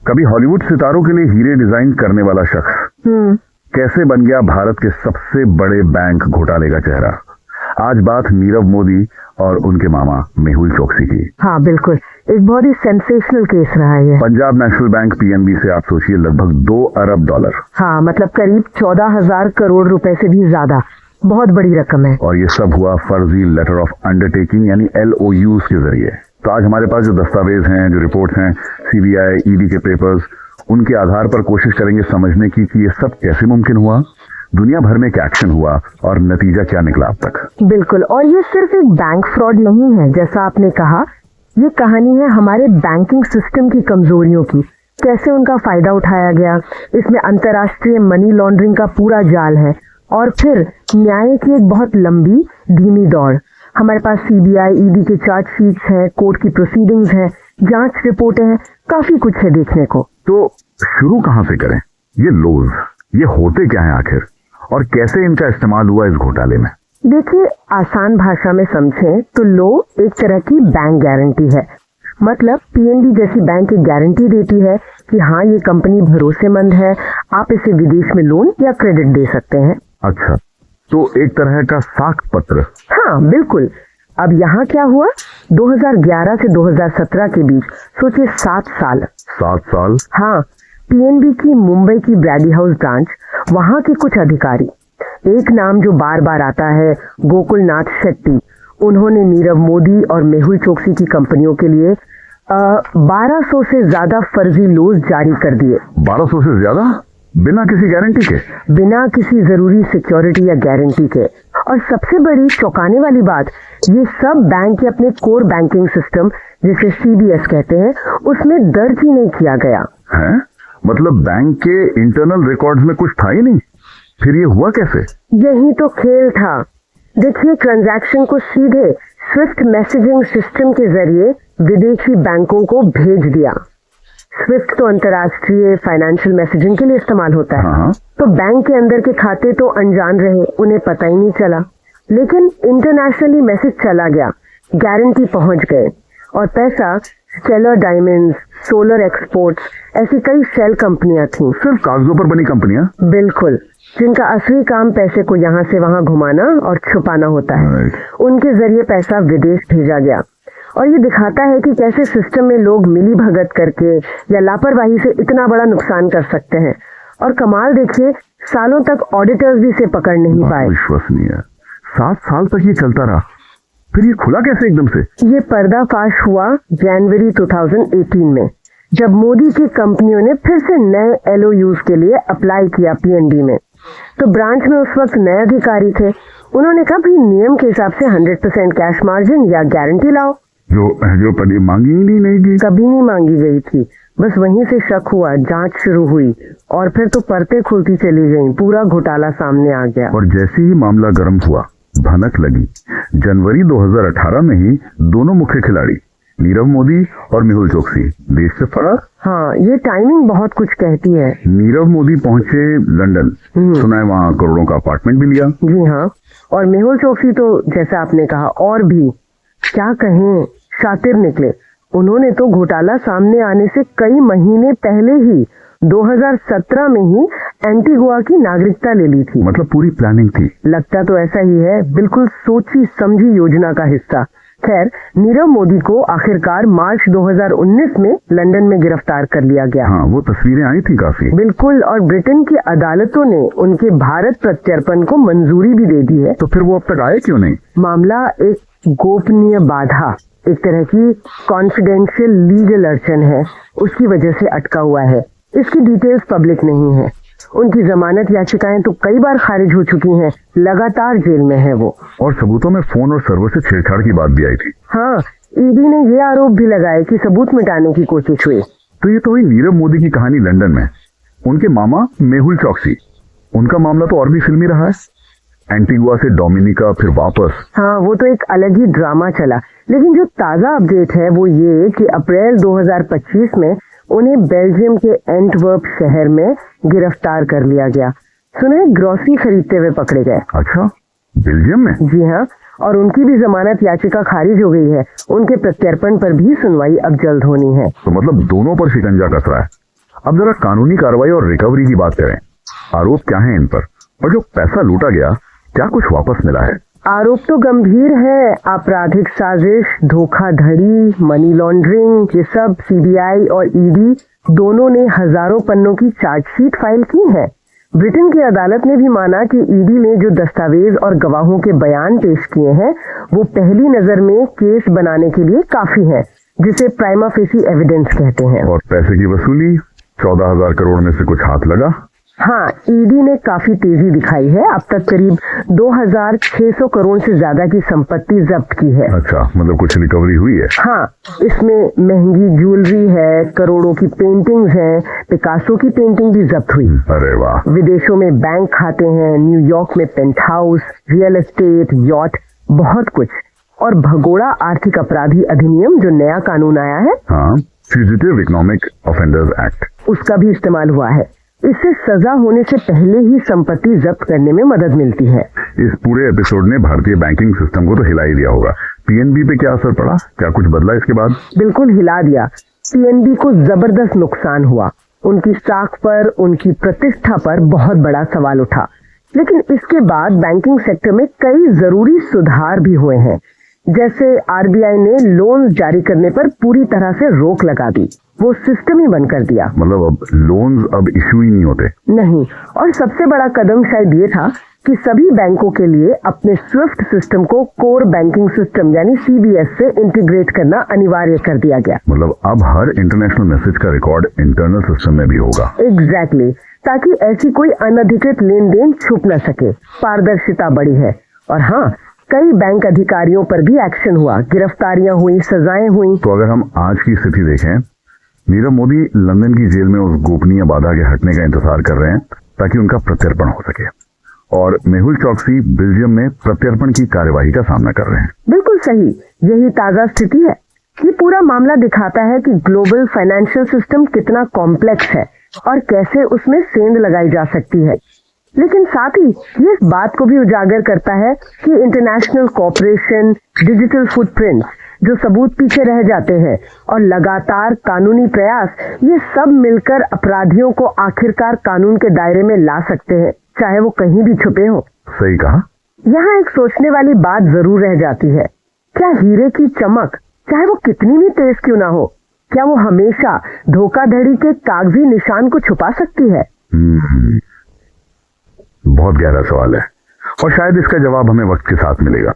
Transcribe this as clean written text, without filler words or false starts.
कभी हॉलीवुड सितारों के लिए हीरे डिजाइन करने वाला शख्स कैसे बन गया भारत के सबसे बड़े बैंक घोटाले का चेहरा। आज बात नीरव मोदी और उनके मामा मेहुल चोकसी की। हाँ बिल्कुल, एक बहुत ही सेंसेशनल केस रहा है। पंजाब नेशनल बैंक पीएनबी से आप सोचिए लगभग $2 अरब। हाँ, मतलब करीब 14,000 करोड़ रुपए से भी ज्यादा, बहुत बड़ी रकम है। और ये सब हुआ फर्जी लेटर ऑफ अंडरटेकिंग यानी LOUs के जरिए। तो आज हमारे पास जो दस्तावेज हैं, जो रिपोर्ट्स हैं, CBI, ED के पेपर्स, उनके आधार पर कोशिश करेंगे समझने की कि ये सब कैसे मुमकिन हुआ, दुनिया भर में क्या एक्शन हुआ और नतीजा क्या निकला अब तक। बिल्कुल, और ये सिर्फ एक बैंक फ्रॉड नहीं है जैसा आपने कहा, ये कहानी है हमारे बैंकिंग सिस्टम की कमजोरियों की, कैसे उनका फायदा उठाया गया। इसमें अंतर्राष्ट्रीय मनी लॉन्ड्रिंग का पूरा जाल है और फिर न्याय की एक बहुत लंबी धीमी दौड़। हमारे पास CBI, ED के चार्जशीट्स हैं, कोर्ट की प्रोसीडिंग्स हैं, जांच रिपोर्टें हैं, काफी कुछ है देखने को। तो शुरू कहां से करें? ये लोज, ये होते क्या है आखिर और कैसे इनका इस्तेमाल हुआ इस घोटाले में? देखिए, आसान भाषा में समझें तो लो एक तरह की बैंक गारंटी है। मतलब PNB जैसी बैंक एक गारंटी देती है कि हाँ, ये कंपनी भरोसेमंद है, आप इसे विदेश में लोन या क्रेडिट दे सकते हैं। अच्छा, तो एक तरह का साख पत्र। हाँ बिल्कुल। अब यहाँ क्या हुआ, 2011 से 2017 के बीच सोचिए 7 साल। 7 साल? हाँ, PNB की मुंबई की ब्रैडी हाउस ब्रांच, वहाँ के कुछ अधिकारी, एक नाम जो बार बार आता है, गोकुलनाथ शेट्टी, उन्होंने नीरव मोदी और मेहुल चोकसी की कंपनियों के लिए 1200 से ज्यादा फर्जी लोन जारी कर दिए। 1200 से ज्यादा? बिना किसी गारंटी के? बिना किसी जरूरी सिक्योरिटी या गारंटी के। और सबसे बड़ी चौंकाने वाली बात, ये सब बैंक के अपने कोर बैंकिंग सिस्टम जिसे CBS कहते हैं, उसमें दर्ज ही नहीं किया गया है। मतलब बैंक के इंटरनल रिकॉर्ड्स में कुछ था ही नहीं। फिर ये हुआ कैसे? यही तो खेल था। देखिए, ट्रांजैक्शन को सीधे स्विफ्ट मैसेजिंग सिस्टम के जरिए विदेशी बैंकों को भेज दिया। स्विफ्ट तो अंतर्राष्ट्रीय फाइनेंशियल मैसेजिंग के लिए इस्तेमाल होता है। हाँ। तो बैंक के अंदर के खाते तो अनजान रहे, उन्हें पता ही नहीं चला, लेकिन इंटरनेशनली मैसेज चला गया, गारंटी पहुंच गए और पैसा स्टेलर डायमंड्स, सोलर एक्सपोर्ट्स, ऐसी कई शेल कंपनियां थी। सिर्फ कागजों पर बनी कंपनियां? बिल्कुल, जिनका असली काम पैसे को यहाँ से वहाँ घुमाना और छुपाना होता है। उनके जरिए पैसा विदेश भेजा गया और ये दिखाता है कि कैसे सिस्टम में लोग मिली भगत करके या लापरवाही से इतना बड़ा नुकसान कर सकते हैं। और कमाल देखिए, सालों तक ऑडिटर्स भी इसे पकड़ नहीं पाए। विश्वसनीय। 7 साल तक ये चलता रहा, फिर ये खुला कैसे एकदम से? ये पर्दाफाश हुआ जनवरी 2018 में, जब मोदी की कंपनियों ने फिर से नए LOUs के लिए अप्लाई किया PNB में। तो ब्रांच में उस वक्त नए अधिकारी थे, उन्होंने कहा भाई नियम के हिसाब से 100% कैश मार्जिन या गारंटी लाओ, जो कभी मांगी ही नहीं गई। कभी नहीं मांगी गई थी। बस वहीं से शक हुआ, जांच शुरू हुई और फिर तो परतें खुलती चली गईं, पूरा घोटाला सामने आ गया। और जैसे ही मामला गर्म हुआ, भनक लगी। जनवरी 2018 में ही दोनों मुख्य खिलाड़ी नीरव मोदी और मेहुल चोकसी देश से फरार। हाँ, ये टाइमिंग बहुत कुछ कहती है। नीरव मोदी पहुंचे लंदन, सुना है वहाँ करोड़ों का अपार्टमेंट भी लिया। जी हाँ, और मेहुल चोकसी तो जैसा आपने कहा और भी क्या कहें, शातिर निकले। उन्होंने तो घोटाला सामने आने से कई महीने पहले ही 2017 में ही एंटीगुआ की नागरिकता ले ली थी। मतलब पूरी प्लानिंग थी। लगता तो ऐसा ही है, बिल्कुल सोची समझी योजना का हिस्सा। खैर, नीरव मोदी को आखिरकार मार्च 2019 में लंदन में गिरफ्तार कर लिया गया। हाँ, वो तस्वीरें आई थी काफी। बिल्कुल, और ब्रिटेन की अदालतों ने उनके भारत प्रत्यर्पण को मंजूरी भी दे दी है। तो फिर वो अब तक आए क्यों नहीं? मामला एक गोपनीय बाधा, एक तरह की कॉन्फिडेंशियल लीगल अड़चन है, उसकी वजह से अटका हुआ है। इसकी डिटेल्स पब्लिक नहीं है। उनकी जमानत याचिकाएं तो कई बार खारिज हो चुकी हैं, लगातार जेल में है वो। और सबूतों में फोन और सर्वर से छेड़छाड़ की बात भी आई थी। हाँ, ED ने ये आरोप भी लगाया कि सबूत मिटाने की कोशिश हुई। तो ये तो हुई नीरव मोदी की कहानी लंदन में। उनके मामा मेहुल चोकसी, उनका मामला तो और भी फिल्मी रहा है। एंटीगुआ से डोमिनिका, फिर वापस। हाँ, वो तो एक अलग ही ड्रामा चला। लेकिन जो ताजा अपडेट है वो ये कि अप्रैल 2025 में उन्हें बेल्जियम के एंटवर्प शहर में गिरफ्तार कर लिया गया। सुने, ग्रोसरी खरीदते हुए पकड़े गए। अच्छा, बेल्जियम में? जी हाँ, और उनकी भी जमानत याचिका खारिज हो गई है। उनके प्रत्यर्पण पर भी सुनवाई अब जल्द होनी है। तो मतलब दोनों पर शिकंजा कस रहा है। अब जरा कानूनी कार्रवाई और रिकवरी की बात करें। आरोप क्या है इन पर, और जो पैसा लूटा गया क्या कुछ वापस मिला है? आरोप तो गंभीर है। आपराधिक साजिश, धोखाधड़ी, मनी लॉन्ड्रिंग, ये सब सीबीआई और ईडी दोनों ने हजारों पन्नों की चार्जशीट फाइल की है। ब्रिटेन की अदालत ने भी माना कि ईडी ने जो दस्तावेज और गवाहों के बयान पेश किए हैं वो पहली नजर में केस बनाने के लिए काफी है, जिसे प्राइमा फेसी एविडेंस कहते हैं। और पैसे की वसूली 14,000 करोड़ में से कुछ हाथ लगा? हाँ, ईडी ने काफी तेजी दिखाई है। अब तक करीब 2,600 करोड़ से ज्यादा की संपत्ति जब्त की है। अच्छा, मतलब कुछ रिकवरी हुई है? हाँ, इसमें महंगी ज्वेलरी है, करोड़ों की पेंटिंग्स हैं, पिकासो की पेंटिंग भी जब्त हुई। अरे वाह। विदेशों में बैंक खाते हैं, न्यूयॉर्क में penthouse, real estate, yacht, बहुत कुछ। और भगोड़ा आर्थिक अपराधी अधिनियम जो नया कानून आया है, हाँ, फ्यूजिटिव इकोनॉमिक ऑफेंडर्स एक्ट, उसका भी इस्तेमाल हुआ है। इससे सजा होने से पहले ही संपत्ति जब्त करने में मदद मिलती है। इस पूरे एपिसोड ने भारतीय बैंकिंग सिस्टम को तो हिला ही दिया होगा। पीएनबी पे क्या असर पड़ा? क्या कुछ बदला इसके बाद? बिल्कुल हिला दिया। पीएनबी को जबरदस्त नुकसान हुआ। उनकी स्टॉक पर, उनकी प्रतिष्ठा पर बहुत बड़ा सवाल उठा। लेकिन इसके बाद बैंकिंग सेक्टर में कई जरूरी सुधार भी हुए हैं। जैसे आरबीआई ने लोन जारी करने पर पूरी तरह से रोक लगा दी, वो सिस्टम ही बंद कर दिया। मतलब अब लोन्स अब इशू ही नहीं होते? नहीं। और सबसे बड़ा कदम शायद ये था कि सभी बैंकों के लिए अपने स्विफ्ट सिस्टम को कोर बैंकिंग सिस्टम यानी सीबीएस से इंटीग्रेट करना अनिवार्य कर दिया गया। मतलब अब हर इंटरनेशनल मैसेज का रिकॉर्ड इंटरनल सिस्टम में भी होगा? एग्जैक्टली, ताकि ऐसी कोई अनधिकृत लेन देन छुप न सके। पारदर्शिता बढ़ी है। और हाँ, कई बैंक अधिकारियों पर भी एक्शन हुआ, गिरफ्तारियां हुई, सजाएं हुई। तो अगर हम आज की स्थिति देखें, नीरव मोदी लंदन की जेल में उस गोपनीय बाधा के हटने का इंतजार कर रहे हैं ताकि उनका प्रत्यर्पण हो सके, और मेहुल चौकसी बेल्जियम में प्रत्यर्पण की कार्यवाही का सामना कर रहे हैं। बिल्कुल सही, यही ताजा स्थिति है। ये पूरा मामला दिखाता है कि ग्लोबल फाइनेंशियल सिस्टम कितना कॉम्प्लेक्स है और कैसे उसमें सेंध लगाई जा सकती है। लेकिन साथ ही ये इस बात को भी उजागर करता है कि इंटरनेशनल कॉपरेशन, डिजिटल फुटप्रिंट, जो सबूत पीछे रह जाते हैं, और लगातार कानूनी प्रयास, ये सब मिलकर अपराधियों को आखिरकार कानून के दायरे में ला सकते हैं, चाहे वो कहीं भी छुपे हो। सही कहा। यहाँ एक सोचने वाली बात जरूर रह जाती है, क्या हीरे की चमक, चाहे वो कितनी भी तेज क्यों ना हो, क्या वो हमेशा धोखाधड़ी के कागजी निशान को छुपा सकती है? बहुत गहरा सवाल है, और शायद इसका जवाब हमें वक्त के साथ मिलेगा।